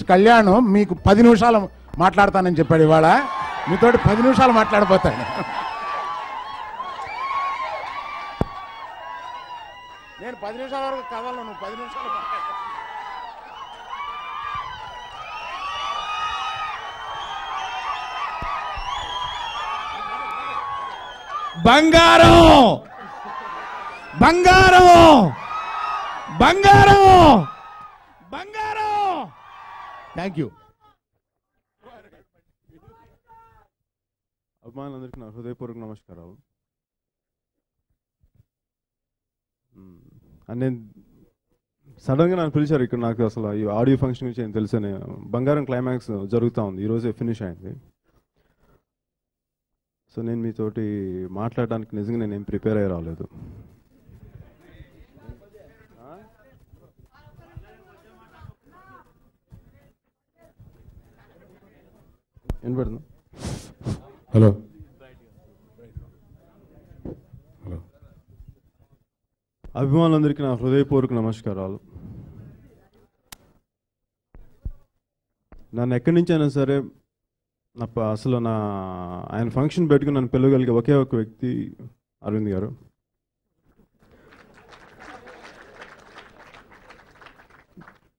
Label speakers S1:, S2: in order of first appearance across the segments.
S1: Artist Kalyan మీకు 10 నిమిషాలు మాట్లాడతానని చెప్పాడు. ఇవాళ మీతోటి 10 నిమిషాలు మాట్లాడిపోతాడు. నేను 10 నిమిషాల వరకు కదలను, నువ్వు 10 నిమిషాలు
S2: బంగారం బంగారం బంగారం బంగారం. Thank you.
S3: అభిమానులందరికీ నా హృదయపూర్వక నమస్కారాలు. నేను సడన్గా నన్ను పిలిచారు ఇక్కడ. నాకు అసలు ఈ ఆడియో ఫంక్షన్ గురించి నేను తెలుసని. బంగారం క్లైమాక్స్ జరుగుతూ ఉంది, ఈరోజే ఫినిష్ అయింది. సో నేను మీతోటి మాట్లాడడానికి నిజంగా నేనేం ప్రిపేర్ అయ్యి రాలేదు. వినపడుతుందా?
S1: Hello hello.
S3: అభిమానులందరికీ నా హృదయపూర్వక నమస్కారాలు. నన్ను ఎక్కడి నుంచి అయినా సరే అసలు ఆయన ఫంక్షన్ పెట్టుకుని నన్ను పిలవగలిగే ఒకే ఒక వ్యక్తి అరవింద్ గారు.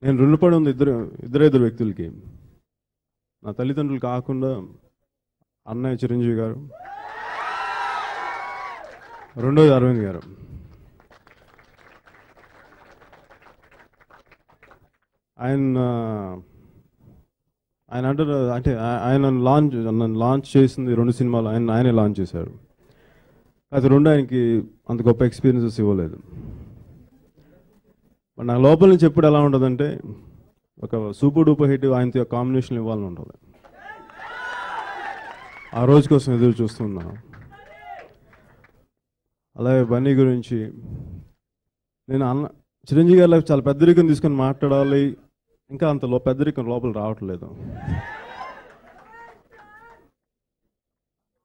S3: నేను రుణపడి ఉంది ఇద్దరు వ్యక్తులకి. నా తల్లిదండ్రులు కాకుండా అన్నయ్య చిరంజీవి గారు, రెండోది అరవింద్ గారు. ఆయన అంటారు అంటే నన్ను లాంచ్ చేసింది 2 సినిమాలు ఆయనే లాంచ్ చేశారు. అది 2 ఆయనకి అంత గొప్ప ఎక్స్పీరియన్సెస్ ఇవ్వలేదు. మరి నా లోపల నుంచి ఎప్పుడు ఎలా ఉంటుందంటే ఒక సూపర్ డూపర్ హిట్ ఆయనతో కాంబినేషన్ ఇవ్వాలని ఉంటుంది. ఆ రోజు కోసం ఎదురు చూస్తున్నాను. అలాగే బన్నీ గురించి నేను చిరంజీవి గారిలో చాలా పెద్దరికం తీసుకొని మాట్లాడాలి, ఇంకా అంత పెద్దరికం లోపల రావట్లేదు.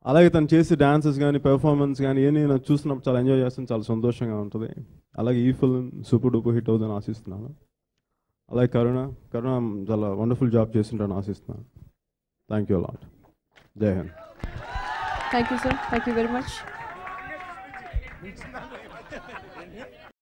S3: అలాగే తను చేసే డాన్సెస్ కానీ పెర్ఫార్మెన్స్ కానీ ఏమి నాకు చూసినప్పుడు చాలా ఎంజాయ్ చేస్తాను, చాలా సంతోషంగా ఉంటుంది. అలాగే ఈ ఫిల్మ్ సూపర్ డూపర్ హిట్ అవుతుందని ఆశిస్తున్నాను. అలాగే కరుణ చాలా వండర్ఫుల్ జాబ్ చేస్తుంటాను ఆశిస్తున్నాను. Thank you a lot. జై Hind.
S4: Thank you, sir. Thank you very much.